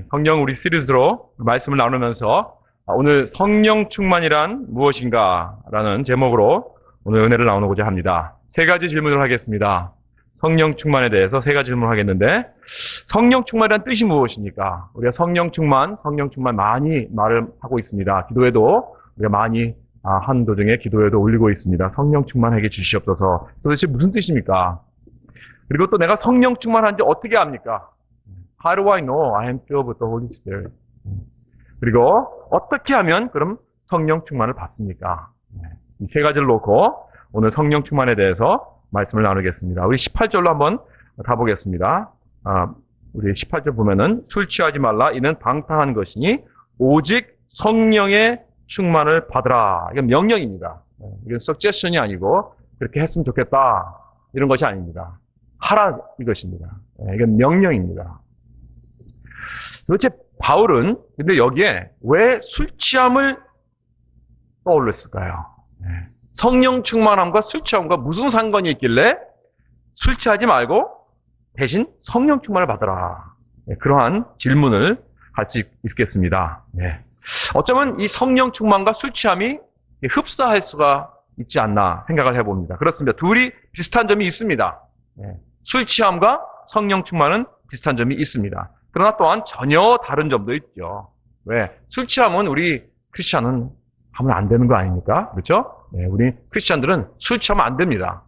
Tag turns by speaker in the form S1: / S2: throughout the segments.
S1: 성령 우리 시리즈로 말씀을 나누면서 오늘 성령 충만이란 무엇인가 라는 제목으로 오늘 은혜를 나누고자 합니다. 세 가지 질문을 하겠습니다. 성령 충만에 대해서 세 가지 질문을 하겠는데, 성령 충만이란 뜻이 무엇입니까? 우리가 성령 충만 많이 말을 하고 있습니다. 기도에도 우리가 많이 한 도중에 기도에도 올리고 있습니다. 성령 충만하게 주시옵소서. 도대체 무슨 뜻입니까? 그리고 또 내가 성령 충만한지 어떻게 압니까? How do I know I am filled with the Holy Spirit? 그리고 어떻게 하면 그럼 성령 충만을 받습니까? 이 세 가지를 놓고 오늘 성령 충만에 대해서 말씀을 나누겠습니다. 우리 18절로 한번 가보겠습니다. 우리 18절 보면은 술 취하지 말라 이는 방탕한 것이니 오직 성령의 충만을 받으라. 이건 명령입니다. 이건 suggestion이 아니고 그렇게 했으면 좋겠다 이런 것이 아닙니다. 하라 이것입니다. 이건 명령입니다. 도대체 바울은 근데 여기에 왜 술 취함을 떠올렸을까요? 성령 충만함과 술 취함과 무슨 상관이 있길래 술 취하지 말고 대신 성령 충만을 받으라. 그러한 질문을 할 수 있겠습니다. 어쩌면 이 성령 충만과 술 취함이 흡사할 수가 있지 않나 생각을 해봅니다. 그렇습니다. 둘이 비슷한 점이 있습니다. 술 취함과 성령 충만은 비슷한 점이 있습니다. 그러나 또한 전혀 다른 점도 있죠. 왜? 술 취함은 우리 크리스찬은 하면 안 되는 거 아닙니까? 그렇죠? 우리 크리스찬들은 술 취하면 안 됩니다.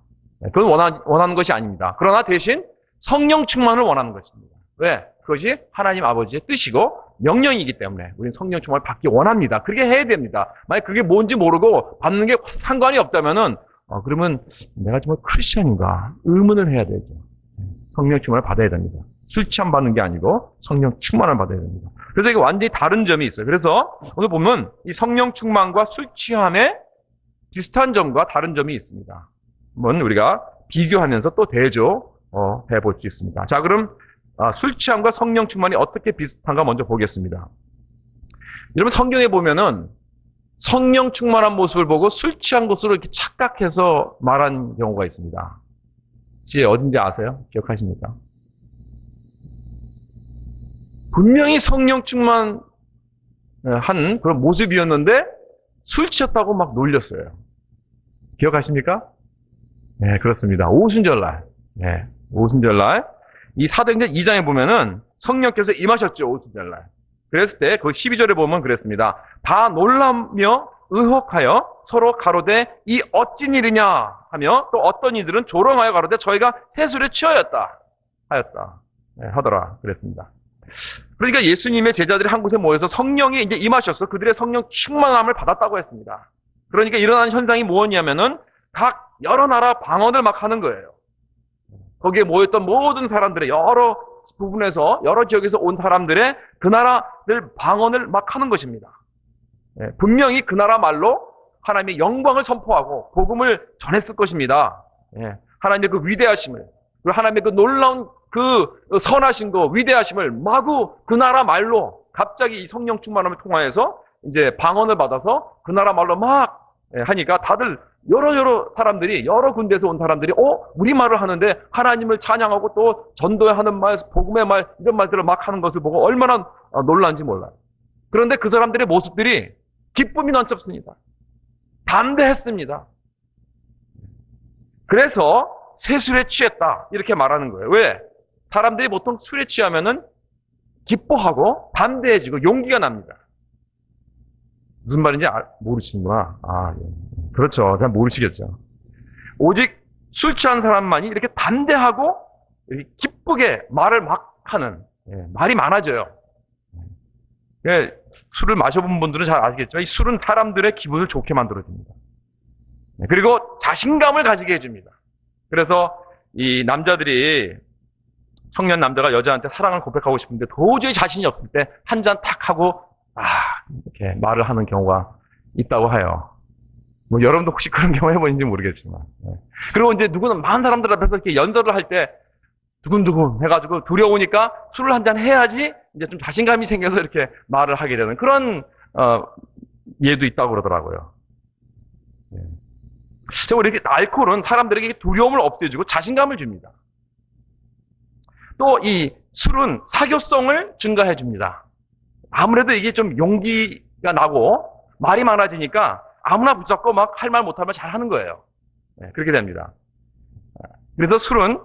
S1: 그건 원하는 것이 아닙니다. 그러나 대신 성령 충만을 원하는 것입니다. 왜? 그것이 하나님 아버지의 뜻이고 명령이기 때문에 우리는 성령 충만을 받기 원합니다. 그렇게 해야 됩니다. 만약 그게 뭔지 모르고 받는 게 상관이 없다면은 그러면 내가 정말 크리스찬인가 의문을 해야 되죠. 성령 충만을 받아야 됩니다. 술 취함 받는 게 아니고 성령 충만을 받아야 됩니다. 그래서 이게 완전히 다른 점이 있어요. 그래서 오늘 보면 이 성령 충만과 술 취함에 비슷한 점과 다른 점이 있습니다. 한번 우리가 비교하면서 또 대조해 볼 수 있습니다. 자, 그럼 술 취함과 성령 충만이 어떻게 비슷한가 먼저 보겠습니다. 여러분 성경에 보면은 성령 충만한 모습을 보고 술 취한 것으로 이렇게 착각해서 말한 경우가 있습니다. 혹시 어딘지 아세요? 기억하십니까? 분명히 성령 충만한 그런 모습이었는데 술 취했다고 막 놀렸어요. 기억하십니까? 네, 그렇습니다. 오순절날. 오순절날. 이 사도행전 2장에 보면은 성령께서 임하셨죠, 오순절날. 그랬을 때, 그 12절에 보면 그랬습니다. 다 놀라며 의혹하여 서로 가로되 이 어찌 일이냐 하며 또 어떤 이들은 조롱하여 가로되 저희가 세술에 취하였다 하더라. 그랬습니다. 그러니까 예수님의 제자들이 한 곳에 모여서 성령이 이제 임하셔서 그들의 성령 충만함을 받았다고 했습니다. 그러니까 일어나는 현상이 뭐였냐면은 각 여러 나라 방언을 막 하는 거예요. 거기에 모였던 모든 사람들의 여러 부분에서 여러 지역에서 온 사람들의 그 나라들 방언을 막 하는 것입니다. 분명히 그 나라 말로 하나님의 영광을 선포하고 복음을 전했을 것입니다. 하나님의 그 위대하심을, 그리고 하나님의 그 놀라운 그 선하신 거, 위대하심을 마구 그 나라 말로 갑자기 이 성령 충만함을 통하여서 이제 방언을 받아서 그 나라 말로 막 하니까 다들 여러 사람들이, 여러 군데에서 온 사람들이 우리말을 하는데 하나님을 찬양하고 또 전도하는 말, 복음의 말, 이런 말들을 막 하는 것을 보고 얼마나 놀란지 몰라요. 그런데 그 사람들의 모습들이 기쁨이 넘쳤습니다. 담대했습니다. 그래서 세술에 취했다 이렇게 말하는 거예요. 왜? 사람들이 보통 술에 취하면은 기뻐하고 담대해지고 용기가 납니다. 무슨 말인지 모르시는구나. 그렇죠. 잘 모르시겠죠. 오직 술 취한 사람만이 이렇게 담대하고 이렇게 기쁘게 말을 막 하는, 말이 많아져요. 술을 마셔본 분들은 잘 아시겠죠. 이 술은 사람들의 기분을 좋게 만들어줍니다. 그리고 자신감을 가지게 해줍니다. 그래서 이 남자들이, 청년 남자가 여자한테 사랑을 고백하고 싶은데 도저히 자신이 없을 때 한 잔 탁 하고 이렇게 말을 하는 경우가 있다고 해요. 뭐 여러분도 혹시 그런 경우 해보는지 모르겠지만. 그리고 이제 누구는 많은 사람들 앞에서 이렇게 연설을 할 때 두근두근 해가지고 두려우니까 술을 한 잔 해야지 이제 좀 자신감이 생겨서 이렇게 말을 하게 되는 그런 예도 있다고 그러더라고요. 우리 이렇게 알코올은 사람들에게 두려움을 없애주고 자신감을 줍니다. 또 이 술은 사교성을 증가해 줍니다. 아무래도 이게 좀 용기가 나고 말이 많아지니까 아무나 붙잡고 막 할 말 못할 말 잘 하는 거예요. 네, 그렇게 됩니다. 그래서 술은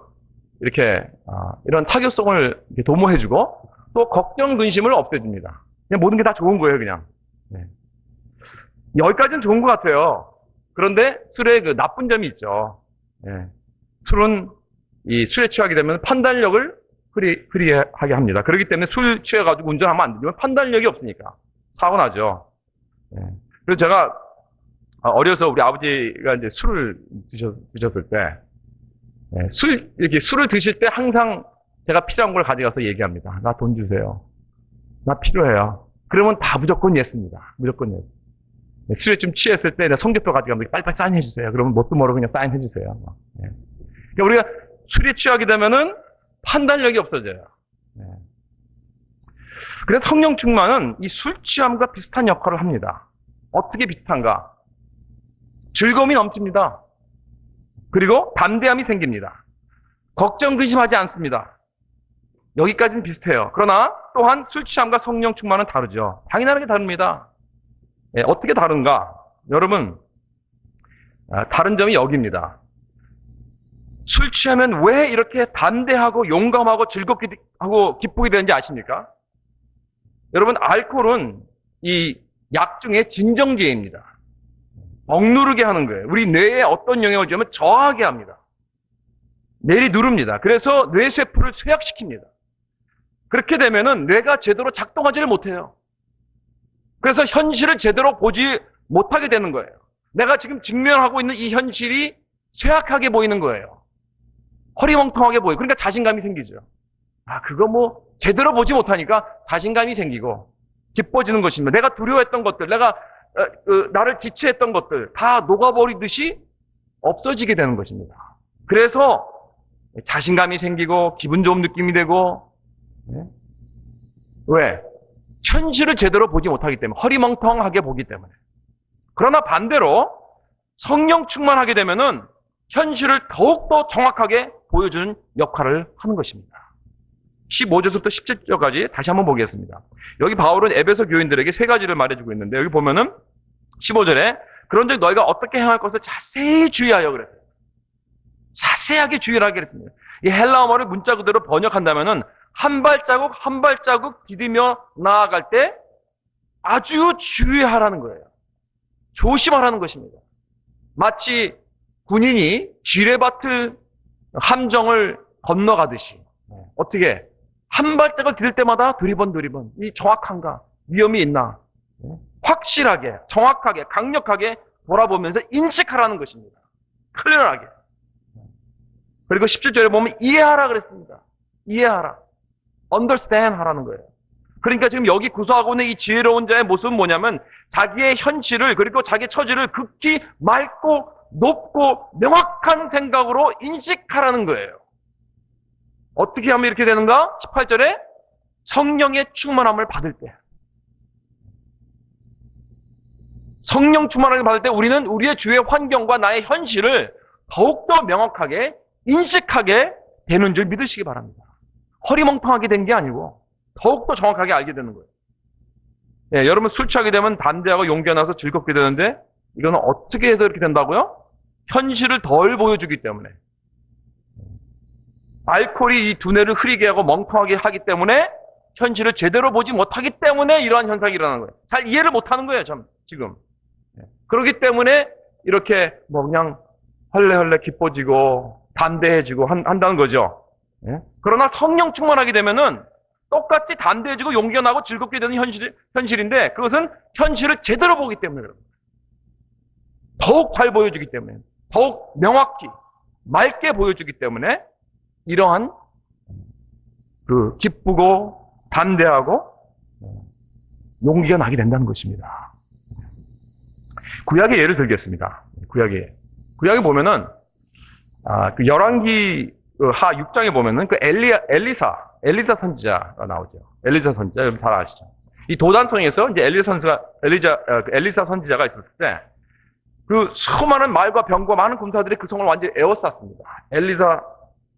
S1: 이렇게 이런 사교성을 이렇게 도모해주고 또 걱정 근심을 없애줍니다. 그냥 모든 게 다 좋은 거예요, 그냥. 네. 여기까지는 좋은 것 같아요. 그런데 술의 그 나쁜 점이 있죠. 네. 술은 이 술에 취하게 되면 판단력을 흐리하게 합니다. 그렇기 때문에 술 취해가지고 운전하면 안 되지만 판단력이 없으니까 사고 나죠. 네. 그래서 제가 어려서 우리 아버지가 이제 술을 드셨을 때, 네, 이렇게 술을 드실 때 항상 제가 필요한 걸 가져가서 얘기합니다. 나 돈 주세요. 나 필요해요. 그러면 다 무조건 예스입니다. 무조건 예스. 네, 술에 좀 취했을 때 성적표 가져가면 빨리빨리 사인해주세요. 그러면 뭣도 모르고 그냥 사인해주세요. 네. 그러니까 우리가 술에 취하게 되면은 판단력이 없어져요. 네. 그래서 성령 충만은 이 술 취함과 비슷한 역할을 합니다. 어떻게 비슷한가? 즐거움이 넘칩니다. 그리고 담대함이 생깁니다. 걱정 근심하지 않습니다. 여기까지는 비슷해요. 그러나 또한 술 취함과 성령 충만은 다르죠. 당연하게 다릅니다. 네, 어떻게 다른가? 여러분, 다른 점이 여기입니다. 술 취하면 왜 이렇게 담대하고 용감하고 즐겁게 하고 기쁘게 되는지 아십니까? 여러분, 알코올은 이 약 중에 진정제입니다. 억누르게 하는 거예요. 우리 뇌에 어떤 영향을 주면 저하게 합니다. 뇌를 누릅니다. 그래서 뇌세포를 쇠약시킵니다. 그렇게 되면은 뇌가 제대로 작동하지를 못해요. 그래서 현실을 제대로 보지 못하게 되는 거예요. 내가 지금 직면하고 있는 이 현실이 쇠약하게 보이는 거예요. 허리멍텅하게 보여요. 그러니까 자신감이 생기죠. 그거 뭐 제대로 보지 못하니까 자신감이 생기고 기뻐지는 것입니다. 내가 두려워했던 것들, 내가 나를 지체했던 것들 다 녹아버리듯이 없어지게 되는 것입니다. 그래서 자신감이 생기고 기분 좋은 느낌이 되고, 네? 왜? 현실을 제대로 보지 못하기 때문에, 허리멍텅하게 보기 때문에. 그러나 반대로 성령 충만하게 되면은 현실을 더욱더 정확하게 보여주는 역할을 하는 것입니다. 15절부터 17절까지 다시 한번 보겠습니다. 여기 바울은 에베소 교인들에게 세 가지를 말해주고 있는데, 여기 보면은 15절에 그런즉 너희가 어떻게 행할 것을 자세히 주의하여 그랬어요. 자세하게 주의를 하게 그랬습니다. 이 헬라어를 문자 그대로 번역한다면은 한 발자국 한 발자국 디디며 나아갈 때 아주 주의하라는 거예요. 조심하라는 것입니다. 마치 군인이 지뢰밭을 함정을 건너가듯이 어떻게 한 발짝을 디딜 때마다 두리번 이 정확한가, 위험이 있나 확실하게, 정확하게, 강력하게 돌아보면서 인식하라는 것입니다. 클리어하게. 그리고 17절에 보면 이해하라 그랬습니다. 이해하라. understand 하라는 거예요. 그러니까 지금 여기 구사하고 있는 이 지혜로운 자의 모습은 뭐냐면 자기의 현실을 그리고 자기의 처지를 극히 맑고 높고 명확한 생각으로 인식하라는 거예요. 어떻게 하면 이렇게 되는가? 18절에 성령의 충만함을 받을 때. 성령 충만함을 받을 때 우리는 우리의 주위의 환경과 나의 현실을 더욱더 명확하게 인식하게 되는 줄 믿으시기 바랍니다. 허리멍텅하게 된 게 아니고 더욱더 정확하게 알게 되는 거예요. 네, 여러분 술 취하게 되면 담대하고 용기가 나서 즐겁게 되는데 이거는 어떻게 해서 이렇게 된다고요? 현실을 덜 보여주기 때문에. 알코올이 이 두뇌를 흐리게 하고 멍텅하게 하기 때문에 현실을 제대로 보지 못하기 때문에 이러한 현상이 일어나는 거예요. 잘 이해를 못하는 거예요, 지금. 그렇기 때문에 이렇게 뭐 그냥 헐레헐레 기뻐지고 담대해지고 한다는 거죠. 그러나 성령 충만하게 되면은 똑같이 담대해지고 용기가 나고 즐겁게 되는 현실인데 그것은 현실을 제대로 보기 때문에 그럽니다. 더욱 잘 보여주기 때문에, 더욱 명확히, 맑게 보여주기 때문에 이러한 그 기쁘고 담대하고 용기가 나게 된다는 것입니다. 구약의 예를 들겠습니다. 구약에 보면은 그 열왕기 하 6장에 보면은 그 엘리사 선지자가 나오죠. 엘리사 선지자 여러분 잘 아시죠? 이 도단성에서 이제 엘리사 선지자가 있었을 때 그 수많은 말과 병과 많은 군사들이 그 성을 완전히 에워쌌습니다. 엘리사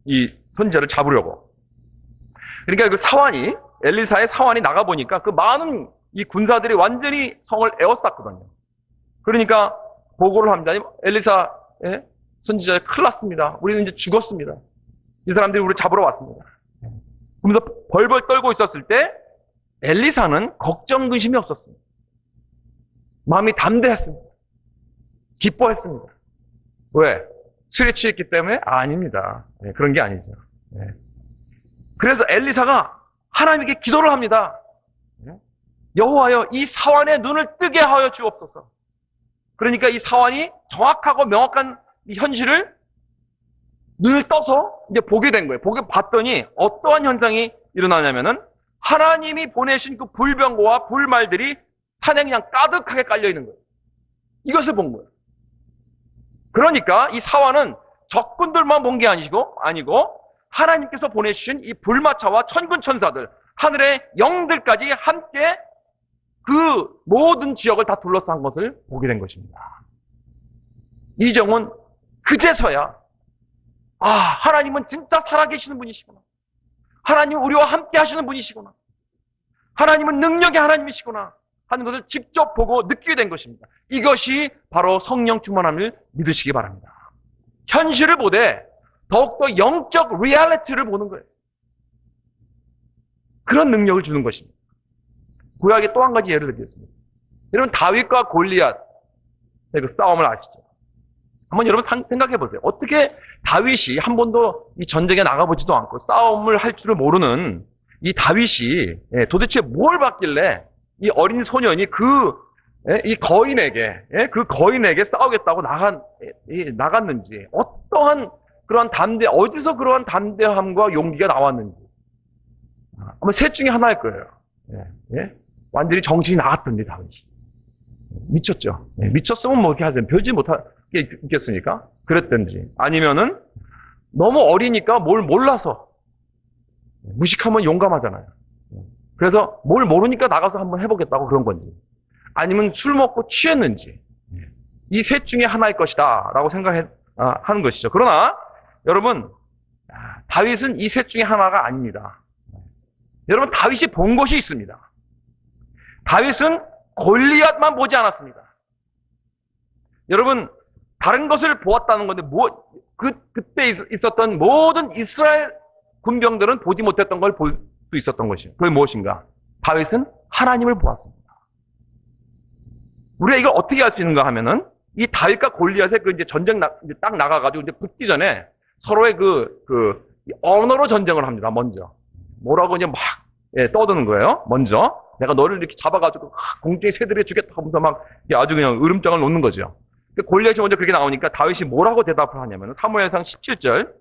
S1: 이 선지자를 잡으려고. 그러니까 그 사환이, 엘리사의 사환이 나가보니까 그 많은 이 군사들이 완전히 성을 에워쌌거든요. 그러니까 보고를 합니다. 엘리사, 선지자, 큰일 났습니다. 우리는 이제 죽었습니다. 이 사람들이 우리를 잡으러 왔습니다. 그러면서 벌벌 떨고 있었을 때 엘리사는 걱정, 근심이 없었습니다. 마음이 담대했습니다. 기뻐했습니다. 왜? 술에 취했기 때문에? 아닙니다. 그런 게 아니죠. 그래서 엘리사가 하나님께 기도를 합니다. 여호와여, 이 사환의 눈을 뜨게 하여 주옵소서. 그러니까 이 사환이 정확하고 명확한 이 현실을 눈을 떠서 이제 보게 된 거예요. 보게 봤더니 어떠한 현상이 일어나냐면은 하나님이 보내신 그 불병거와 불말들이 산에 그냥 가득하게 깔려 있는 거예요. 이것을 본 거예요. 그러니까 이 사환은 적군들만 본 게 아니고 하나님께서 보내주신 이 불마차와 천군 천사들, 하늘의 영들까지 함께 그 모든 지역을 다 둘러싼 것을 보게 된 것입니다. 이정은 그제서야 하나님은 진짜 살아계시는 분이시구나. 하나님은 우리와 함께 하시는 분이시구나. 하나님은 능력의 하나님이시구나 하는 것을 직접 보고 느끼게 된 것입니다. 이것이 바로 성령 충만함을 믿으시기 바랍니다. 현실을 보되 더욱더 영적 리얼리티를 보는 거예요. 그런 능력을 주는 것입니다. 구약의 또 한 가지 예를 들겠습니다. 여러분, 다윗과 골리앗의 그 싸움을 아시죠? 한번 여러분 생각해 보세요. 어떻게 다윗이 한 번도 이 전쟁에 나가보지도 않고 싸움을 할 줄을 모르는 이 다윗이 도대체 뭘 받길래 이 어린 소년이 이 거인에게 싸우겠다고 나갔는지, 어떠한 그러한 어디서 그러한 담대함과 용기가 나왔는지. 아마 셋 중에 하나일 거예요. 완전히 정신이 나갔던데, 다윗이. 미쳤죠. 미쳤으면 뭐 이렇게 하죠. 별짓 못하게 있겠습니까? 그랬던지. 아니면은 너무 어리니까 뭘 몰라서. 무식하면 용감하잖아요. 그래서 뭘 모르니까 나가서 한번 해보겠다고 그런 건지. 아니면 술 먹고 취했는지. 이 셋 중에 하나일 것이다 라고 하는 것이죠. 그러나 여러분, 다윗은 이 셋 중에 하나가 아닙니다. 여러분, 다윗이 본 것이 있습니다. 다윗은 골리앗만 보지 않았습니다. 여러분, 다른 것을 보았다는 건데 그때 있었던 모든 이스라엘 군병들은 보지 못했던 걸 볼 수 있었던 것이에요. 그게 무엇인가? 다윗은 하나님을 보았습니다. 우리가 이걸 어떻게 알 수 있는가 하면은 이 다윗과 골리앗의 이제 전쟁 이제 딱 나가가지고 이제 붙기 전에 서로의 언어로 전쟁을 합니다. 먼저 뭐라고 이제 막 떠드는 거예요. 먼저 내가 너를 이렇게 잡아가지고 공중에 새들에 주겠다 하면서 막 아주 그냥 으름장을 놓는 거죠. 골리앗이 먼저 그렇게 나오니까 다윗이 뭐라고 대답을 하냐면 사무엘상 17장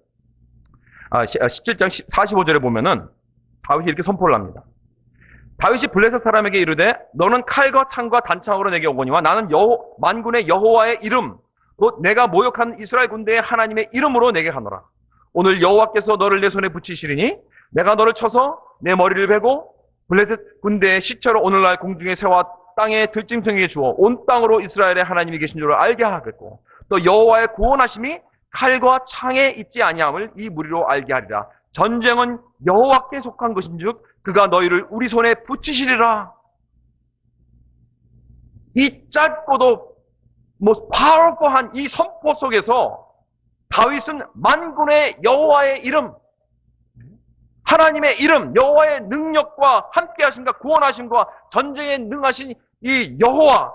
S1: 45절에 보면은 다윗이 이렇게 선포를 합니다. 다윗이 블레셋 사람에게 이르되 너는 칼과 창과 단창으로 내게 오거니와 나는 만군의 여호와의 이름 곧 내가 모욕한 이스라엘 군대의 하나님의 이름으로 내게 가노라. 오늘 여호와께서 너를 내 손에 붙이시리니 내가 너를 쳐서 내 머리를 베고 블레셋 군대의 시체로 오늘날 공중의 새와 땅의 들짐승에게 주어 온 땅으로 이스라엘의 하나님이 계신 줄을 알게 하겠고 또 여호와의 구원하심이 칼과 창에 있지 아니함을 이 무리로 알게 하리라. 전쟁은 여호와께 속한 것인즉 그가 너희를 우리 손에 붙이시리라. 이 짧고도 파워풀한 이 선포 속에서 다윗은 만군의 여호와의 이름, 하나님의 이름, 여호와의 능력과 함께하심과 구원하심과 전쟁에 능하신 이 여호와,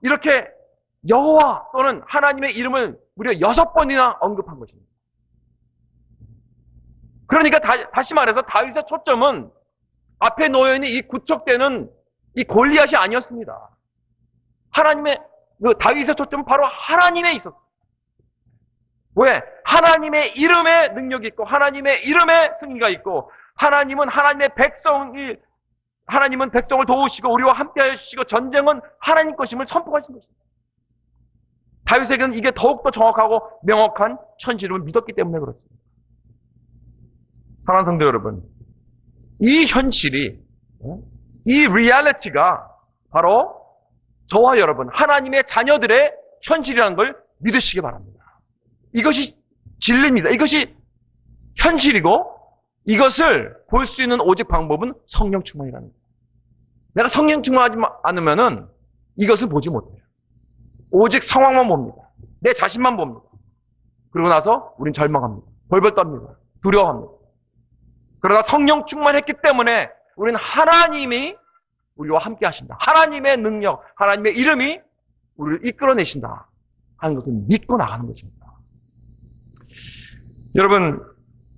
S1: 이렇게 여호와 또는 하나님의 이름을 무려 6번이나 언급한 것입니다. 그러니까 다시 말해서 다윗의 초점은 앞에 놓여있는 이 구척되는 이 골리앗이 아니었습니다. 다윗의 초점은 바로 하나님에 있었어요. 왜? 하나님의 이름에 능력이 있고 하나님의 이름에 승리가 있고 하나님은 백성을 도우시고 우리와 함께 하시고 전쟁은 하나님 것임을 선포하신 것입니다. 다윗에게는 이게 더욱더 정확하고 명확한 현실을 믿었기 때문에 그렇습니다. 사랑하는 성도 여러분, 이 현실이, 이 리얼리티가 바로 저와 여러분, 하나님의 자녀들의 현실이라는 걸 믿으시기 바랍니다. 이것이 진리입니다. 이것이 현실이고 이것을 볼 수 있는 오직 방법은 성령 충만이라는 거예요. 내가 성령 충만하지 않으면은 이것을 보지 못해요. 오직 상황만 봅니다. 내 자신만 봅니다. 그러고 나서 우린 절망합니다. 벌벌 떱니다. 두려워합니다. 그러나 성령 충만했기 때문에 우리는 하나님이 우리와 함께 하신다. 하나님의 능력, 하나님의 이름이 우리를 이끌어내신다 하는 것을 믿고 나가는 것입니다. 여러분,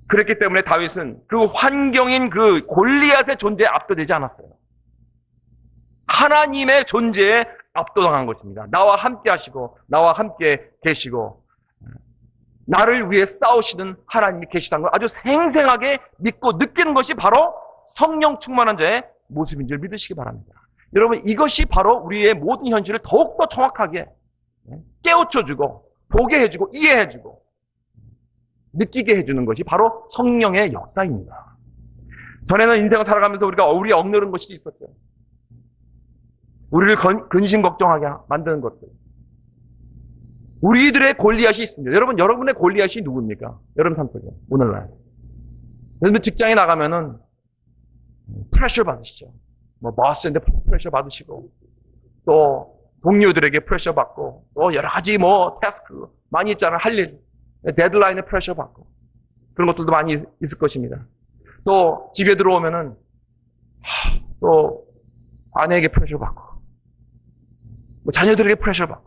S1: 그랬기 때문에 다윗은 그 환경인 그 골리앗의 존재에 압도되지 않았어요. 하나님의 존재에 압도당한 것입니다. 나와 함께 하시고 나와 함께 계시고 나를 위해 싸우시는 하나님이 계시다는 걸 아주 생생하게 믿고 느끼는 것이 바로 성령 충만한 자의 모습인 줄 믿으시기 바랍니다. 여러분, 이것이 바로 우리의 모든 현실을 더욱더 정확하게 깨우쳐주고 보게 해주고 이해해주고 느끼게 해주는 것이 바로 성령의 역사입니다. 전에는 인생을 살아가면서 우리가 억누른 것이 있었죠. 우리를 근심 걱정하게 만드는 것들. 우리들의 골리앗이 있습니다. 여러분, 여러분의 골리앗이 누굽니까? 여러분 삶 속에 오늘날. 여러분 직장에 나가면은 프레셔 받으시죠. 뭐 버스인데 프레셔 받으시고 또 동료들에게 프레셔 받고 또 여러 가지 뭐 태스크 많이 있잖아요. 할 일. 데드라인에 프레셔 받고 그런 것들도 많이 있을 것입니다. 또 집에 들어오면은 또 아내에게 프레셔 받고 뭐 자녀들에게 프레셔 받고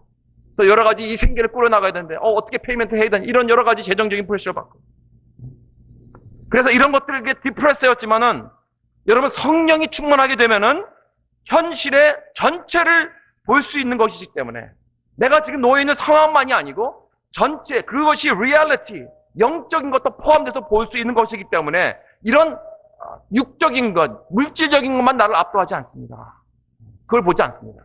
S1: 또 여러 가지 이 생계를 꾸려나가야 되는데 어떻게 페이먼트 해야 되는 이런 여러 가지 재정적인 프레셔 받고 그래서 이런 것들에게 디프레스였지만은 여러분 성령이 충만하게 되면은 현실의 전체를 볼 수 있는 것이기 때문에 내가 지금 놓여 있는 상황만이 아니고 전체 그것이 리얼리티 영적인 것도 포함돼서 볼 수 있는 것이기 때문에 이런 육적인 것, 물질적인 것만 나를 압도하지 않습니다. 그걸 보지 않습니다.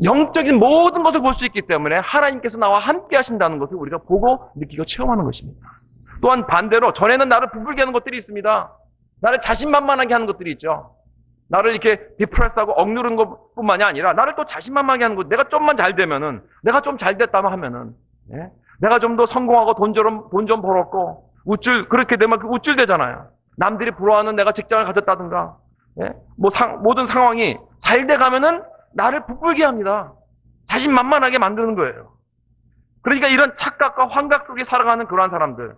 S1: 영적인 모든 것을 볼 수 있기 때문에 하나님께서 나와 함께 하신다는 것을 우리가 보고 느끼고 체험하는 것입니다. 또한 반대로 전에는 나를 부풀게 하는 것들이 있습니다. 나를 자신만만하게 하는 것들이 있죠. 나를 이렇게 디프레스하고 억누르는 것뿐만이 아니라 나를 또 자신만만하게 하는 것. 내가 좀만 잘 되면은 내가 좀 잘 됐다면 하면은 내가 좀 더 성공하고 돈 좀 벌었고 그렇게 되면 우쭐대잖아요. 남들이 부러워하는 내가 직장을 가졌다든가 모든 상황이 잘 돼가면은 나를 부풀게 합니다. 자신만만하게 만드는 거예요. 그러니까 이런 착각과 환각 속에 살아가는 그러한 사람들.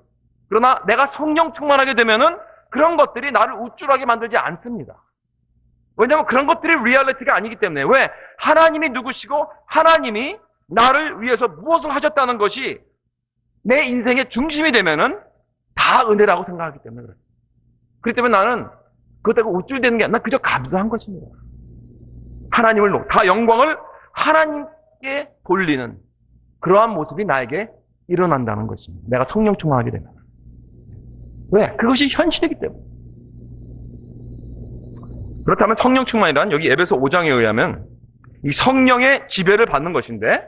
S1: 그러나 내가 성령 충만하게 되면은 그런 것들이 나를 우쭐하게 만들지 않습니다. 왜냐하면 그런 것들이 리얼리티가 아니기 때문에. 왜? 하나님이 누구시고 하나님이 나를 위해서 무엇을 하셨다는 것이 내 인생의 중심이 되면은 다 은혜라고 생각하기 때문에 그렇습니다. 그렇기 때문에 나는 그것 때문에 우쭐대는 게 아니라 그저 감사한 것입니다. 하나님을 다 영광을 하나님께 돌리는 그러한 모습이 나에게 일어난다는 것입니다. 내가 성령 충만하게 되면. 왜? 그것이 현실이기 때문에. 그렇다면 성령 충만이란 여기 에베소 5장에 의하면 이 성령의 지배를 받는 것인데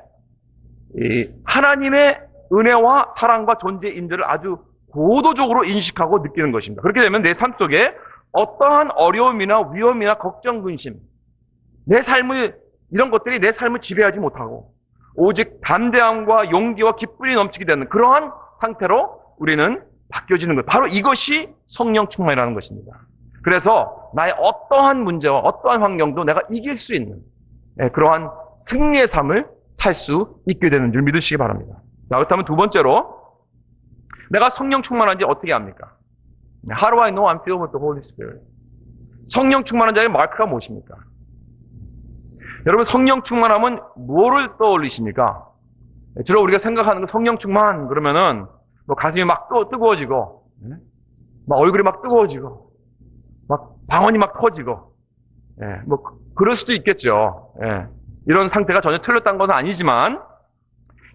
S1: 이 하나님의 은혜와 사랑과 존재의 임재를 아주 고도적으로 인식하고 느끼는 것입니다. 그렇게 되면 내 삶 속에 어떠한 어려움이나 위험이나 걱정, 근심 내 삶을 이런 것들이 내 삶을 지배하지 못하고 오직 담대함과 용기와 기쁨이 넘치게 되는 그러한 상태로 우리는 바뀌어지는 것. 바로 이것이 성령 충만이라는 것입니다. 그래서 나의 어떠한 문제와 어떠한 환경도 내가 이길 수 있는 그러한 승리의 삶을 살 수 있게 되는 줄 믿으시기 바랍니다. 자, 그렇다면 두 번째로 내가 성령 충만한지 어떻게 합니까? How do I know I'm filled with the Holy Spirit? 성령 충만한 자의 마크가 무엇입니까? 여러분 성령 충만하면 뭐를 떠올리십니까? 주로 우리가 생각하는 건 성령 충만 그러면은 뭐 가슴이 막 뜨거워지고 막 얼굴이 막 뜨거워지고 막 방언이 막 터지고 뭐 그럴 수도 있겠죠. 이런 상태가 전혀 틀렸다는 것은 아니지만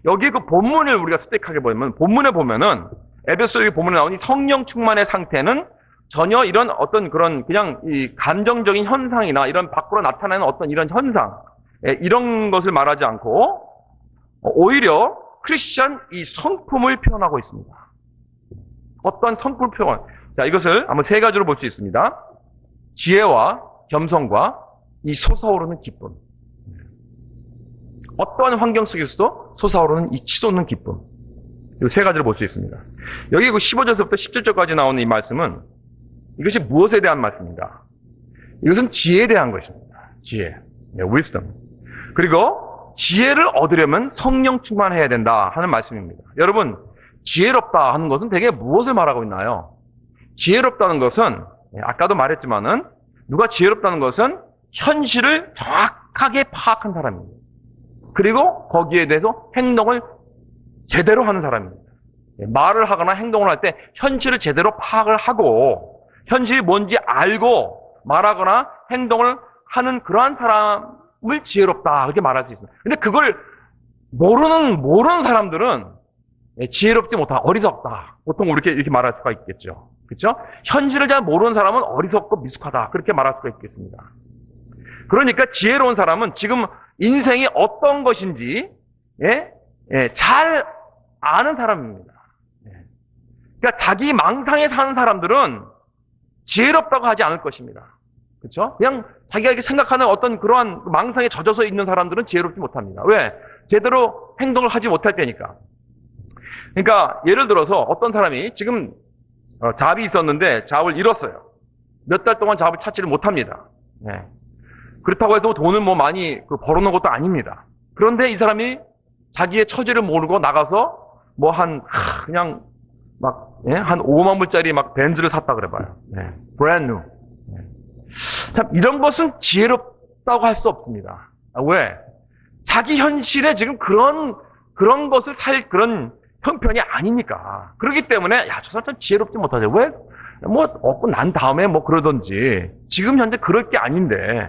S1: 여기 그 본문을 우리가 스택하게 보면 본문에 보면은 에베소의 본문에 나오니 성령 충만의 상태는 전혀 이런 어떤 그런 그냥 이 감정적인 현상이나 이런 밖으로 나타나는 어떤 이런 현상 이런 것을 말하지 않고 오히려 크리스천 이 성품을 표현하고 있습니다. 어떤 성품 표현? 자, 이것을 한번 세 가지로 볼 수 있습니다. 지혜와 겸손과 이 솟아오르는 기쁨. 어떠한 환경 속에서도 솟아오르는 이 치솟는 기쁨. 이 세 가지를 볼 수 있습니다. 여기 그 15절부터 17절까지 나오는 이 말씀은 이것이 무엇에 대한 말씀입니다. 이것은 지혜에 대한 것입니다. 지혜, wisdom. 그리고 지혜를 얻으려면 성령 충만해야 된다 하는 말씀입니다. 여러분, 지혜롭다 하는 것은 대개 무엇을 말하고 있나요? 지혜롭다는 것은 아까도 말했지만은 누가 지혜롭다는 것은 현실을 정확하게 파악한 사람입니다. 그리고 거기에 대해서 행동을 제대로 하는 사람입니다. 말을 하거나 행동을 할 때 현실을 제대로 파악을 하고 현실이 뭔지 알고 말하거나 행동을 하는 그러한 사람을 지혜롭다 그렇게 말할 수 있습니다. 근데 그걸 모르는 사람들은 지혜롭지 못하다, 어리석다. 보통 이렇게 말할 수가 있겠죠. 그렇죠? 현실을 잘 모르는 사람은 어리석고 미숙하다. 그렇게 말할 수가 있겠습니다. 그러니까 지혜로운 사람은 지금 인생이 어떤 것인지 잘 아는 사람입니다. 그러니까 자기 망상에 사는 사람들은 지혜롭다고 하지 않을 것입니다. 그렇죠? 그냥 자기가 이렇게 생각하는 어떤 그러한 망상에 젖어서 있는 사람들은 지혜롭지 못합니다. 왜? 제대로 행동을 하지 못할 때니까. 그러니까 예를 들어서 어떤 사람이 지금 잡이 있었는데 잡을 잃었어요. 몇 달 동안 잡을 찾지를 못합니다. 네. 그렇다고 해도 돈을 뭐 많이 벌어놓은 것도 아닙니다. 그런데 이 사람이 자기의 처지를 모르고 나가서 뭐 그냥 막 한 5만 불짜리 막 벤츠를 샀다 그래봐요. 네. brand new. 네. 참 이런 것은 지혜롭다고 할 수 없습니다. 왜? 자기 현실에 지금 그런 것을 살 그런 형편이 아니니까. 그렇기 때문에 저 사람 참 지혜롭지 못하죠. 왜? 뭐 얻고 난 다음에 뭐 그러든지 지금 현재 그럴 게 아닌데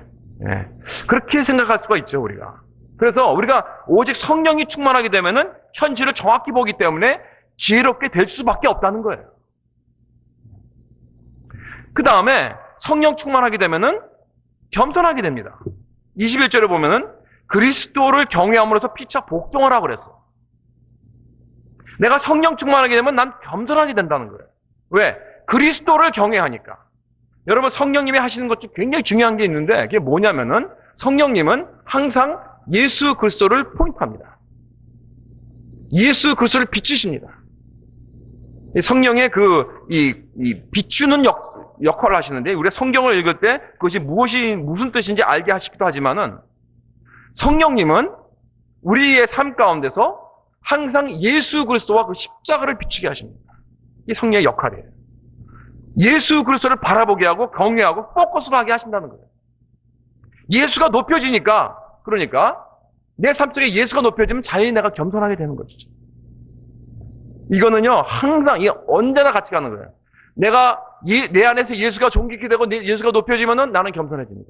S1: 그렇게 생각할 수가 있죠, 우리가. 그래서 우리가 오직 성령이 충만하게 되면은 현실을 정확히 보기 때문에 지혜롭게 될 수밖에 없다는 거예요. 그 다음에 성령 충만하게 되면은 겸손하게 됩니다. 21절에 보면은 그리스도를 경외함으로써 피차 복종을 하고 그랬어. 내가 성령 충만하게 되면 난 겸손하게 된다는 거예요. 왜? 그리스도를 경외하니까. 여러분, 성령님이 하시는 것 중 굉장히 중요한 게 있는데 그게 뭐냐면은 성령님은 항상 예수 그리스도를 포인트합니다. 예수 그리스도를 비추십니다. 성령의 비추는 역할을 하시는데 우리가 성경을 읽을 때 그것이 무슨 뜻인지 알게 하시기도 하지만은 성령님은 우리의 삶 가운데서 항상 예수 그리스도와 그 십자가를 비추게 하십니다. 이게 성령의 역할이에요. 예수 그리스도를 바라보게 하고 경외하고 포커스를 하게 하신다는 거예요. 예수가 높여지니까, 그러니까 내 삶 속에 예수가 높여지면 자연히 내가 겸손하게 되는 것이죠. 이거는요 항상 언제나 같이 가는 거예요. 내가 내 안에서 예수가 존귀케 되고 예수가 높여지면은 나는 겸손해집니다.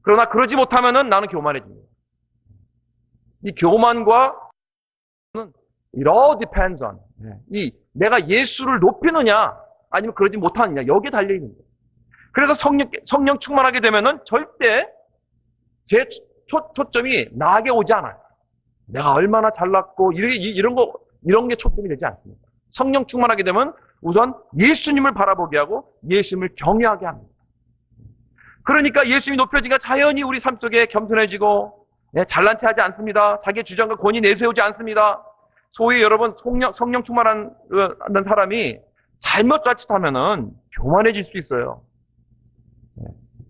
S1: 그러나 그러지 못하면은 나는 교만해집니다. 이 교만과 It all depends on 내가 예수를 높이느냐 아니면 그러지 못하느냐 여기에 달려있는 거예요. 그래서 성령 충만하게 되면은 절대 제 초점이 나에게 오지 않아요. 내가 얼마나 잘났고 이런 게 초점이 되지 않습니다. 성령 충만하게 되면 우선 예수님을 바라보게 하고 예수님을 경외하게 합니다. 그러니까 예수님이 높여지니까 자연히 우리 삶 속에 겸손해지고 잘난 체 하지 않습니다. 자기의 주장과 권위 내세우지 않습니다. 소위 여러분 성령 충만한 사람이 잘못 자칫하면은 교만해질 수 있어요.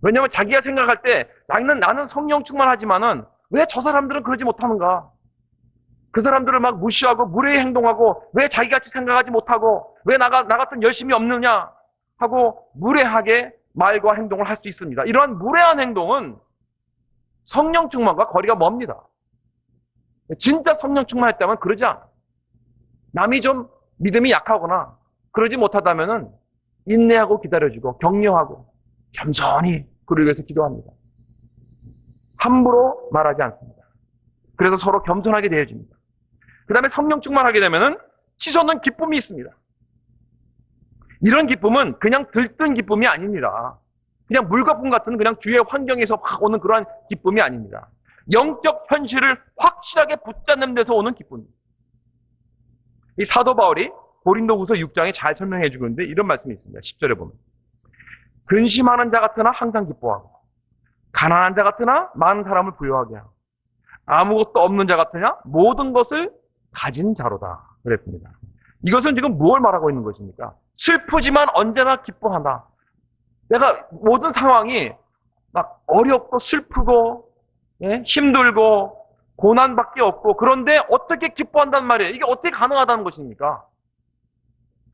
S1: 왜냐하면 자기가 생각할 때 나는 성령 충만하지만은 왜 저 사람들은 그러지 못하는가? 그 사람들을 막 무시하고 무례히 행동하고 왜 자기같이 생각하지 못하고 왜 나 같은 열심이 없느냐 하고 무례하게 말과 행동을 할 수 있습니다. 이러한 무례한 행동은 성령 충만과 거리가 멉니다. 진짜 성령 충만했다면 그러지 않아. 남이 좀 믿음이 약하거나 그러지 못하다면은 인내하고 기다려주고 격려하고 겸손히 그를 위해서 기도합니다. 함부로 말하지 않습니다. 그래서 서로 겸손하게 대해줍니다. 그 다음에 성령 충만하게 되면은 치솟는 기쁨이 있습니다. 이런 기쁨은 그냥 들뜬 기쁨이 아닙니다. 그냥 물거품 같은 그냥 주위의 환경에서 확 오는 그러한 기쁨이 아닙니다. 영적 현실을 확실하게 붙잡는 데서 오는 기쁨입니다. 이 사도 바울이 고린도후서 6장에 잘 설명해 주고 있는데 이런 말씀이 있습니다. 10절에 보면 근심하는 자 같으나 항상 기뻐하고 가난한 자 같으나 많은 사람을 부유하게 하고 아무것도 없는 자 같으나 모든 것을 가진 자로다 그랬습니다. 이것은 지금 무엇을 말하고 있는 것입니까? 슬프지만 언제나 기뻐한다. 내가 모든 상황이 막 어렵고 슬프고 힘들고 고난밖에 없고 그런데 어떻게 기뻐한단 말이에요? 이게 어떻게 가능하다는 것입니까?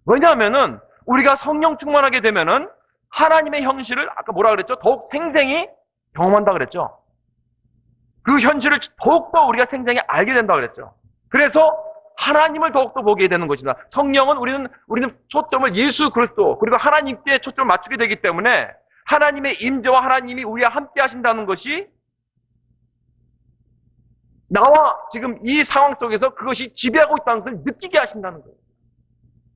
S1: 왜냐하면은 우리가 성령 충만하게 되면은 하나님의 형실을 아까 뭐라 그랬죠? 더욱 생생히 경험한다 그랬죠? 그 현실을 더욱더 우리가 생생히 알게 된다 그랬죠? 그래서 하나님을 더욱더 보게 되는 것입니다. 성령은 우리는 초점을 예수 그리스도 그리고 하나님께 초점을 맞추게 되기 때문에 하나님의 임재와 하나님이 우리와 함께 하신다는 것이 나와 지금 이 상황 속에서 그것이 지배하고 있다는 것을 느끼게 하신다는 거예요.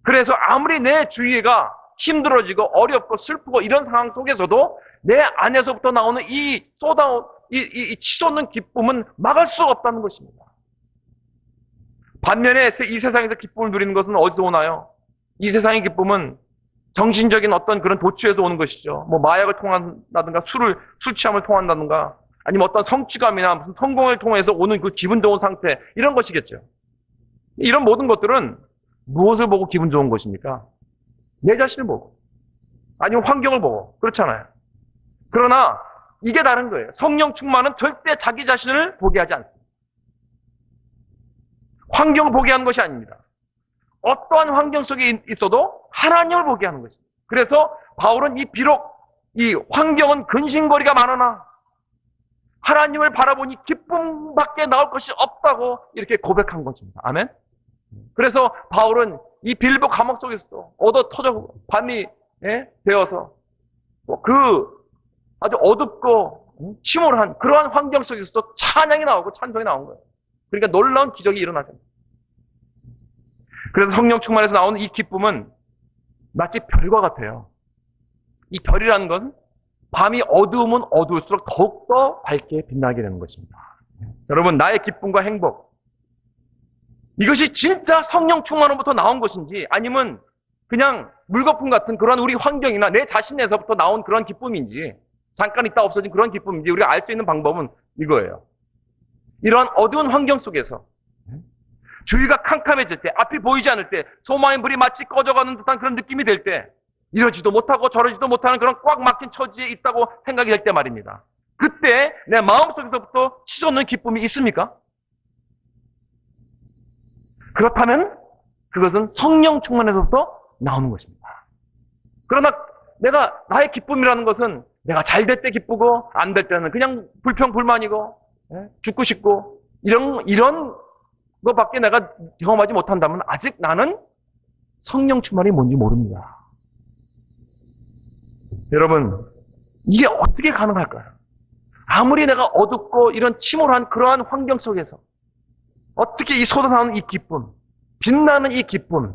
S1: 그래서 아무리 내 주위가 힘들어지고 어렵고 슬프고 이런 상황 속에서도 내 안에서부터 나오는 이 치솟는 기쁨은 막을 수가 없다는 것입니다. 반면에 이 세상에서 기쁨을 누리는 것은 어디서 오나요? 이 세상의 기쁨은 정신적인 어떤 그런 도취에서 오는 것이죠. 뭐 마약을 통한다든가 술 취함을 통한다든가 아니면 어떤 성취감이나 무슨 성공을 통해서 오는 그 기분 좋은 상태 이런 것이겠죠. 이런 모든 것들은 무엇을 보고 기분 좋은 것입니까? 내 자신을 보고 아니면 환경을 보고 그렇잖아요. 그러나 이게 다른 거예요. 성령 충만은 절대 자기 자신을 보게 하지 않습니다. 환경을 보게 하는 것이 아닙니다. 어떠한 환경 속에 있어도 하나님을 보게 하는 것입니다. 그래서 바울은 비록 이 환경은 근심거리가 많으나 하나님을 바라보니 기쁨밖에 나올 것이 없다고 이렇게 고백한 것입니다. 아멘? 그래서 바울은 이 빌보 감옥 속에서도 얻어 터져 밤이 되어서 그 아주 어둡고 침울한 그러한 환경 속에서도 찬양이 나오고 찬송이 나온 거예요. 그러니까 놀라운 기적이 일어나죠. 그래서 성령 충만에서 나오는 이 기쁨은 마치 별과 같아요. 이 별이라는 건 밤이 어두우면 어두울수록 더욱더 밝게 빛나게 되는 것입니다. 여러분, 나의 기쁨과 행복, 이것이 진짜 성령 충만으로부터 나온 것인지 아니면 그냥 물거품 같은 그런 우리 환경이나 내 자신에서부터 나온 그런 기쁨인지 잠깐 있다 없어진 그런 기쁨인지 우리가 알 수 있는 방법은 이거예요. 이러한 어두운 환경 속에서 주위가 캄캄해질 때, 앞이 보이지 않을 때, 소망의 불이 마치 꺼져가는 듯한 그런 느낌이 될 때, 이러지도 못하고 저러지도 못하는 그런 꽉 막힌 처지에 있다고 생각이 될 때 말입니다. 그때 내 마음속에서부터 치솟는 기쁨이 있습니까? 그렇다면 그것은 성령 충만에서부터 나오는 것입니다. 그러나 내가 나의 기쁨이라는 것은 내가 잘 될 때 기쁘고 안 될 때는 그냥 불평불만이고 죽고 싶고 이런 것밖에 내가 경험하지 못한다면 아직 나는 성령 충만이 뭔지 모릅니다. 여러분, 이게 어떻게 가능할까요? 아무리 내가 어둡고 이런 침울한 그러한 환경 속에서 어떻게 이 솟아나는 이 기쁨, 빛나는 이 기쁨,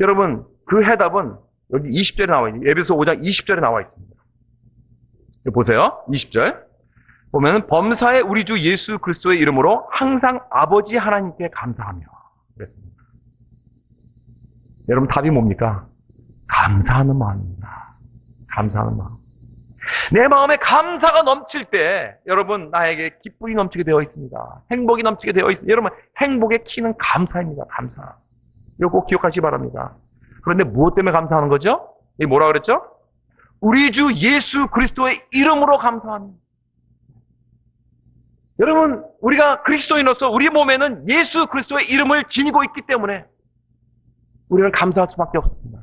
S1: 여러분 그 해답은 여기 20절에 나와 있습니다. 에베소 5장 20절에 나와 있습니다. 보세요. 20절 보면 범사에 우리 주 예수 그리스도의 이름으로 항상 아버지 하나님께 감사하며 그랬습니다. 여러분 답이 뭡니까? 감사하는 마음입니다. 감사하는 마음. 내 마음에 감사가 넘칠 때 여러분 나에게 기쁨이 넘치게 되어 있습니다. 행복이 넘치게 되어 있습니다. 여러분 행복의 키는 감사입니다. 감사. 이거 꼭 기억하시기 바랍니다. 그런데 무엇 때문에 감사하는 거죠? 이 뭐라 그랬죠? 우리 주 예수 그리스도의 이름으로 감사합니다. 여러분 우리가 그리스도인으로서 우리 몸에는 예수 그리스도의 이름을 지니고 있기 때문에 우리는 감사할 수밖에 없습니다.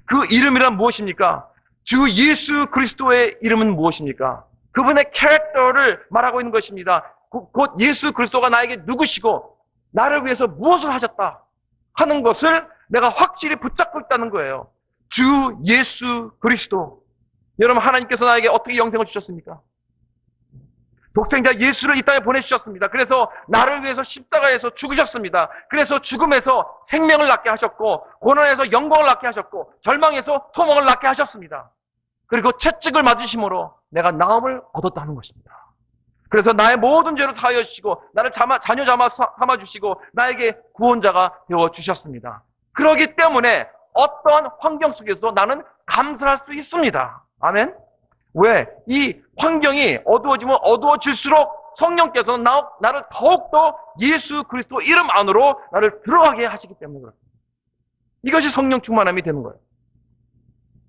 S1: 그 이름이란 무엇입니까? 주 예수 그리스도의 이름은 무엇입니까? 그분의 캐릭터를 말하고 있는 것입니다. 곧 예수 그리스도가 나에게 누구시고 나를 위해서 무엇을 하셨다 하는 것을 내가 확실히 붙잡고 있다는 거예요. 주 예수 그리스도. 여러분 하나님께서 나에게 어떻게 영생을 주셨습니까? 독생자 예수를 이 땅에 보내주셨습니다. 그래서 나를 위해서 십자가에서 죽으셨습니다. 그래서 죽음에서 생명을 낳게 하셨고 고난에서 영광을 낳게 하셨고 절망에서 소망을 낳게 하셨습니다. 그리고 채찍을 맞으심으로 내가 나음을 얻었다는 것입니다. 그래서 나의 모든 죄를 사하여 주시고 나를 자녀 삼아주시고 나에게 구원자가 되어주셨습니다. 그렇기 때문에 어떠한 환경 속에서 나는 감사할 수 있습니다. 아멘? 왜? 이 환경이 어두워지면 어두워질수록 성령께서는 나를 더욱더 예수 그리스도 이름 안으로 나를 들어가게 하시기 때문에 그렇습니다. 이것이 성령 충만함이 되는 거예요.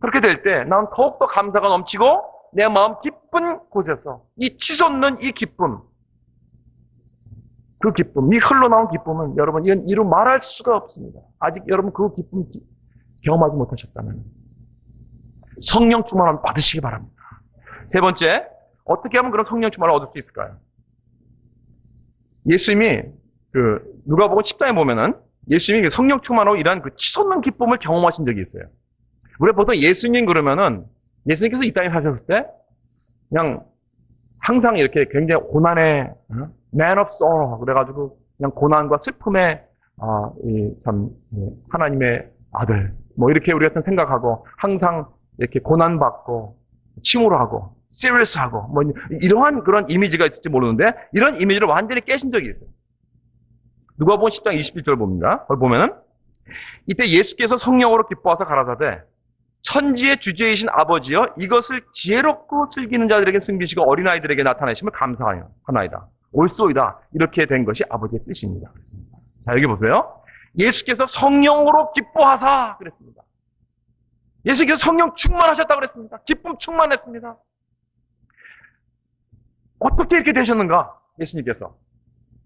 S1: 그렇게 될 때 난 더욱더 감사가 넘치고 내 마음 기쁜 곳에서 이 치솟는 이 기쁨, 그 기쁨, 이 흘러나온 기쁨은 여러분 이루 말할 수가 없습니다. 아직 여러분 그 기쁨 경험하지 못하셨다면 성령 충만함 받으시기 바랍니다. 세 번째, 어떻게 하면 그런 성령 충만을 얻을 수 있을까요? 예수님이 누가복음 10장에 보면은 예수님이 성령 충만으로 이러한 그 치솟는 기쁨을 경험하신 적이 있어요. 우리가 보통 예수님 그러면은 예수님께서 이 땅에 사셨을 때 그냥 항상 이렇게 굉장히 고난의 man of sorrow 그래가지고 그냥 고난과 슬픔의 하나님의 아들 뭐 이렇게 우리가 생각하고 항상 이렇게 고난받고 침울하고 serious하고 뭐 이러한 그런 이미지가 있을지 모르는데 이런 이미지를 완전히 깨신 적이 있어요. 누가복음 10장 21절 봅니다. 거기 보면은 이때 예수께서 성령으로 기뻐하사 가라사대 천지의 주제이신 아버지여 이것을 지혜롭고 즐기는 자들에게 숨기시고 어린아이들에게 나타내심을 감사하나이다. 옳소이다. 이렇게 된 것이 아버지의 뜻입니다. 그랬습니다. 자, 여기 보세요. 예수께서 성령으로 기뻐하사 그랬습니다. 예수께서 성령 충만하셨다고 그랬습니다. 기쁨 충만했습니다. 어떻게 이렇게 되셨는가? 예수님께서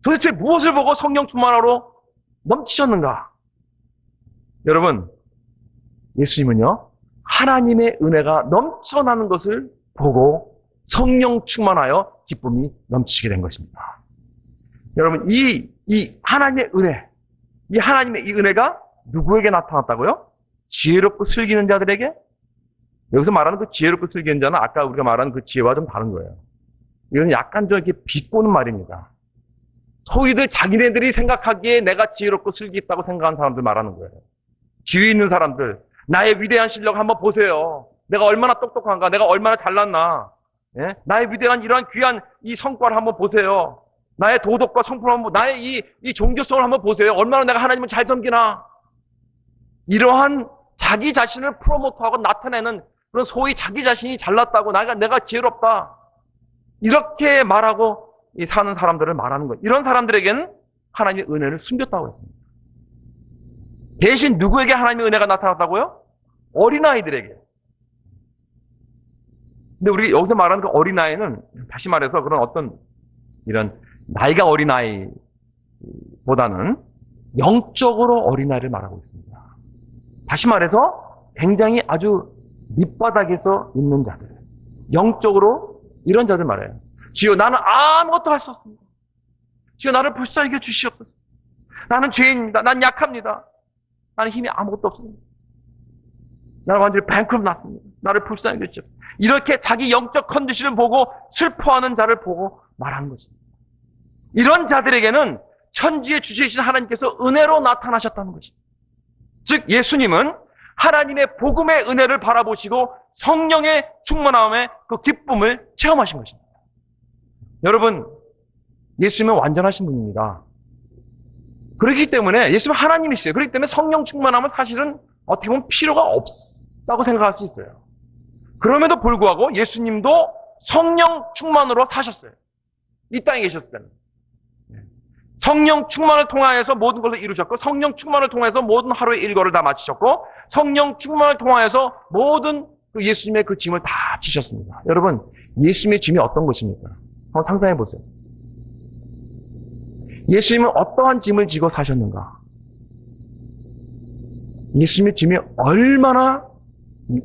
S1: 도대체 무엇을 보고 성령 충만으로 넘치셨는가? 여러분, 예수님은요 하나님의 은혜가 넘쳐나는 것을 보고 성령 충만하여 기쁨이 넘치게 된 것입니다. 여러분, 이 하나님의 은혜, 이 하나님의 이 은혜가 누구에게 나타났다고요? 지혜롭고 슬기는 자들에게? 여기서 말하는 그 지혜롭고 슬기는 자는 아까 우리가 말한 그 지혜와 좀 다른 거예요. 이건 약간 좀 이렇게 비꼬는 말입니다. 소위들 자기네들이 생각하기에 내가 지혜롭고 슬기 있다고 생각하는 사람들 말하는 거예요. 지위 있는 사람들, 나의 위대한 실력 한번 보세요. 내가 얼마나 똑똑한가, 내가 얼마나 잘났나. 예? 나의 위대한 이러한 귀한 이 성과를 한번 보세요. 나의 도덕과 성품 한번, 나의 이 종교성을 한번 보세요. 얼마나 내가 하나님을 잘 섬기나. 이러한 자기 자신을 프로모트하고 나타내는 그런 소위 자기 자신이 잘났다고 내가 지혜롭다. 이렇게 말하고 사는 사람들을 말하는 거예요. 이런 사람들에게는 하나님의 은혜를 숨겼다고 했습니다. 대신 누구에게 하나님의 은혜가 나타났다고요? 어린아이들에게. 근데 우리 여기서 말하는 그 어린아이는 다시 말해서 그런 어떤 이런 나이가 어린아이보다는 영적으로 어린아이를 말하고 있습니다. 다시 말해서 굉장히 아주 밑바닥에서 있는 자들, 영적으로 이런 자들 말해요. 주여 나는 아무것도 할 수 없습니다. 주여 나를 불쌍히 주시옵소서. 나는 죄인입니다. 난 약합니다. 나는 힘이 아무것도 없습니다. 나는 완전히 뱅크럽 났습니다. 나를 불쌍히 주시옵소서. 이렇게 자기 영적 컨디션을 보고 슬퍼하는 자를 보고 말하는 것입니다. 이런 자들에게는 천지의 주제이신 하나님께서 은혜로 나타나셨다는 것입니다. 즉 예수님은 하나님의 복음의 은혜를 바라보시고 성령의 충만함의 그 기쁨을 체험하신 것입니다. 여러분, 예수님은 완전하신 분입니다. 그렇기 때문에 예수님은 하나님이시죠. 그렇기 때문에 성령 충만함은 사실은 어떻게 보면 필요가 없다고 생각할 수 있어요. 그럼에도 불구하고 예수님도 성령 충만으로 사셨어요. 이 땅에 계셨을 때는. 성령 충만을 통하여서 모든 것을 이루셨고 성령 충만을 통해서 모든 하루의 일과를 다 마치셨고 성령 충만을 통하여서 모든 그 예수님의 그 짐을 다 지셨습니다. 여러분, 예수님의 짐이 어떤 것입니까? 한번 상상해 보세요. 예수님은 어떠한 짐을 지고 사셨는가? 예수님의 짐이 얼마나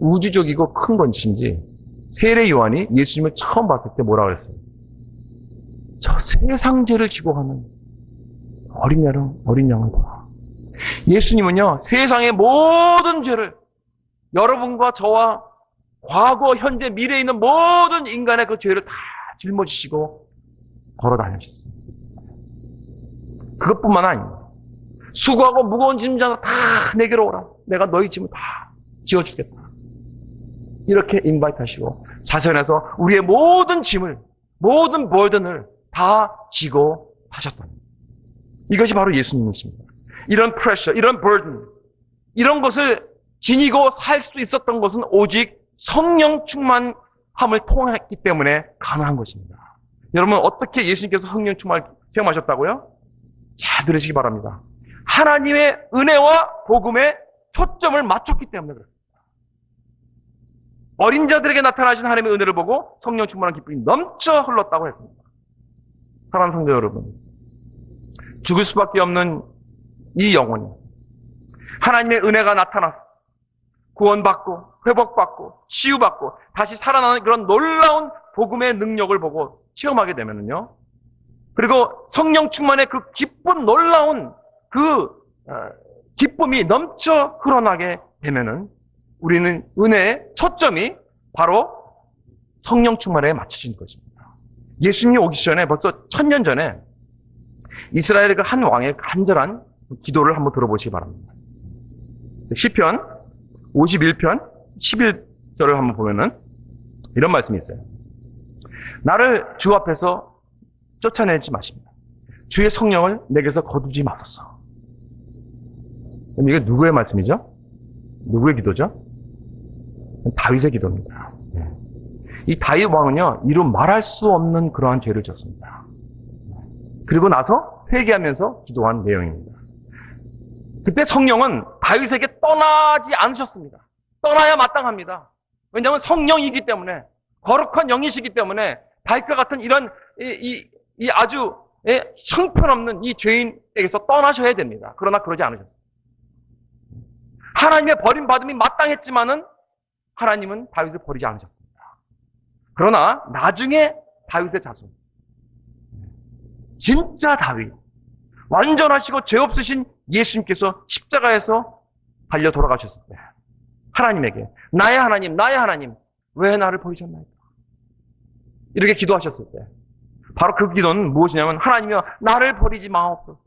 S1: 우주적이고 큰 것인지 세례 요한이 예수님을 처음 봤을 때 뭐라고 그랬어요? 저 세상 죄를 지고 가는 어린 양을 봐. 예수님은요, 세상의 모든 죄를 여러분과 저와 과거, 현재, 미래에 있는 모든 인간의 그 죄를 다 짊어지시고 걸어 다니셨습니다. 그것뿐만 아닙니다. 수고하고 무거운 짐 자가 다 내게로 오라. 내가 너희 짐을 다 지어주겠다. 이렇게 인바이트 하시고 자선해서 우리의 모든 짐을, 모든 burden을 다 지고 사셨답니다. 이것이 바로 예수님이십니다. 이런 pressure, 이런 burden, 이런 것을 지니고 살 수 있었던 것은 오직 성령 충만함을 통했기 때문에 가능한 것입니다. 여러분, 어떻게 예수님께서 성령 충만을 체험하셨다고요? 잘 들으시기 바랍니다. 하나님의 은혜와 복음의 초점을 맞췄기 때문에 그렇습니다. 어린 자들에게 나타나신 하나님의 은혜를 보고 성령 충만한 기쁨이 넘쳐 흘렀다고 했습니다. 사랑하는 성도 여러분, 죽을 수밖에 없는 이 영혼이 하나님의 은혜가 나타나서 구원받고 회복받고 치유받고 다시 살아나는 그런 놀라운 복음의 능력을 보고 체험하게 되면요, 그리고 성령 충만의 그 기쁜 놀라운 그 기쁨이 넘쳐 흘러나게 되면은 우리는 은혜의 초점이 바로 성령 충만에 맞춰진 것입니다. 예수님이 오기 전에 벌써 1000년 전에 이스라엘의 그 한 왕의 간절한 기도를 한번 들어보시기 바랍니다. 시편 51편 11절을 한번 보면은 이런 말씀이 있어요. 나를 주 앞에서 쫓아내지 마십니다. 주의 성령을 내게서 거두지 마소서. 이게 누구의 말씀이죠? 누구의 기도죠? 다윗의 기도입니다. 이 다윗 왕은요, 이루 말할 수 없는 그러한 죄를 졌습니다. 그리고 나서 회개하면서 기도한 내용입니다. 그때 성령은 다윗에게 떠나지 않으셨습니다. 떠나야 마땅합니다. 왜냐하면 성령이기 때문에, 거룩한 영이시기 때문에 다윗과 같은 이런 이 아주 형편없는 이 죄인에게서 떠나셔야 됩니다. 그러나 그러지 않으셨어요. 하나님의 버림받음이 마땅했지만은 하나님은 다윗을 버리지 않으셨습니다. 그러나 나중에 다윗의 자손, 진짜 다윗, 완전하시고 죄 없으신 예수님께서 십자가에서 달려 돌아가셨을 때 하나님에게 나의 하나님, 나의 하나님, 왜 나를 버리셨나이까? 이렇게 기도하셨을 때 바로 그 기도는 무엇이냐면, 하나님이여 나를 버리지 마옵소서,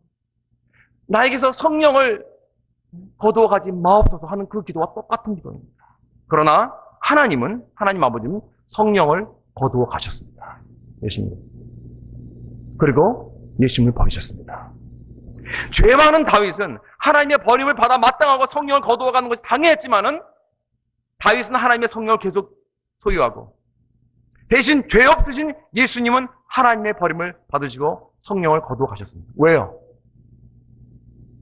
S1: 나에게서 성령을 거두어 가지 마옵소서 하는 그 기도와 똑같은 기도입니다. 그러나 하나님 아버지는 성령을 거두어 가셨습니다. 예수님. 그리고 예수님을 버리셨습니다. 죄 많은 다윗은 하나님의 버림을 받아 마땅하고 성령을 거두어 가는 것이 당연했지만은 다윗은 하나님의 성령을 계속 소유하고, 대신 죄 없으신 예수님은 하나님의 버림을 받으시고 성령을 거두어 가셨습니다. 왜요?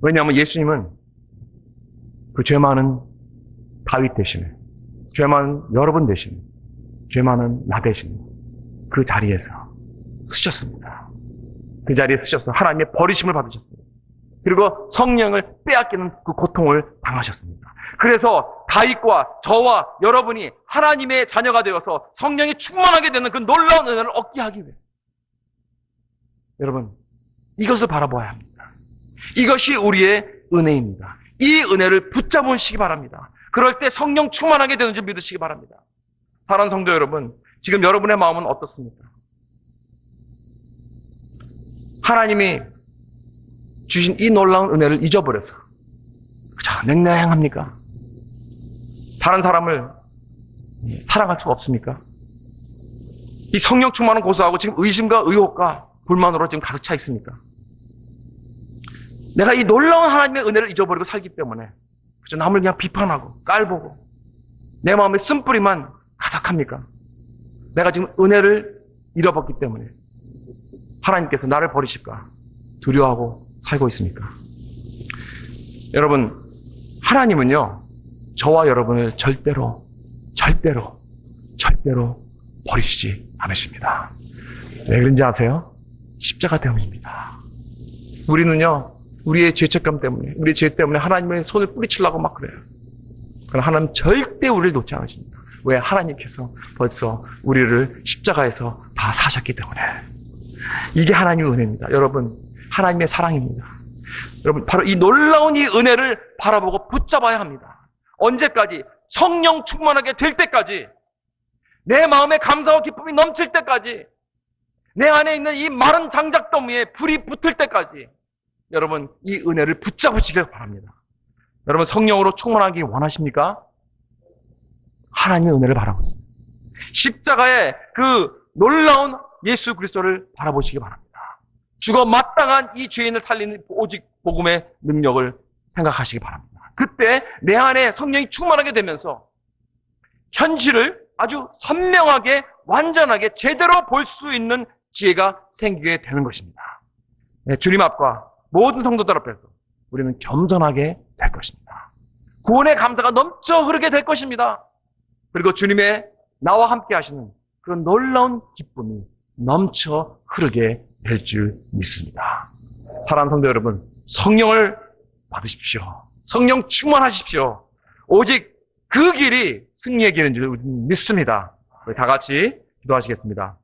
S1: 왜냐하면 예수님은 그 죄 많은 다윗 대신에, 죄 많은 여러분 대신에, 죄 많은 나 대신에 그 자리에서 쓰셨습니다. 그 자리에 쓰셔서 하나님의 버리심을 받으셨습니다. 그리고 성령을 빼앗기는 그 고통을 당하셨습니다. 그래서 다윗과 저와 여러분이 하나님의 자녀가 되어서 성령이 충만하게 되는 그 놀라운 은혜를 얻게 하기 위해, 여러분, 이것을 바라보아야 합니다. 이것이 우리의 은혜입니다. 이 은혜를 붙잡으시기 바랍니다. 그럴 때 성령 충만하게 되는 줄 믿으시기 바랍니다. 사랑하는 성도 여러분, 지금 여러분의 마음은 어떻습니까? 하나님이 주신 이 놀라운 은혜를 잊어버려서 그저 냉랭합니까? 다른 사람을 사랑할 수가 없습니까? 이 성령 충만은 고소하고 지금 의심과 의혹과 불만으로 지금 가득 차 있습니까? 내가 이 놀라운 하나님의 은혜를 잊어버리고 살기 때문에 그저 남을 그냥 비판하고 깔보고 내 마음에 쓴뿌리만 가득합니까? 내가 지금 은혜를 잃어버렸기 때문에 하나님께서 나를 버리실까 두려워하고 살고 있습니까? 여러분, 하나님은요, 저와 여러분을 절대로 버리시지 않으십니다. 왜 그런지 아세요? 십자가 때문입니다. 우리는요, 우리의 죄책감 때문에, 우리의 죄 때문에 하나님의 손을 뿌리치려고 막 그래요. 그러나 하나님 절대 우리를 놓지 않으십니다. 왜? 하나님께서 벌써 우리를 십자가에서 다 사셨기 때문에. 이게 하나님의 은혜입니다. 여러분, 하나님의 사랑입니다. 여러분, 바로 이 놀라운 이 은혜를 바라보고 붙잡아야 합니다. 언제까지? 성령 충만하게 될 때까지, 내 마음에 감사와 기쁨이 넘칠 때까지, 내 안에 있는 이 마른 장작더미에 불이 붙을 때까지 여러분, 이 은혜를 붙잡으시길 바랍니다. 여러분, 성령으로 충만하기 원하십니까? 하나님의 은혜를 바라보세요. 십자가의 그 놀라운 예수 그리스도를 바라보시기 바랍니다. 죽어 마땅한 이 죄인을 살리는 오직 복음의 능력을 생각하시기 바랍니다. 그때 내 안에 성령이 충만하게 되면서 현실을 아주 선명하게, 완전하게, 제대로 볼 수 있는 지혜가 생기게 되는 것입니다. 주님 앞과 모든 성도들 앞에서 우리는 겸손하게 될 것입니다. 구원의 감사가 넘쳐 흐르게 될 것입니다. 그리고 주님의 나와 함께 하시는 그런 놀라운 기쁨이 넘쳐 흐르게 될 줄 믿습니다. 사랑하는 성도 여러분, 성령을 받으십시오. 성령 충만하십시오. 오직 그 길이 승리의 길인 줄 믿습니다. 우리 다 같이 기도하시겠습니다.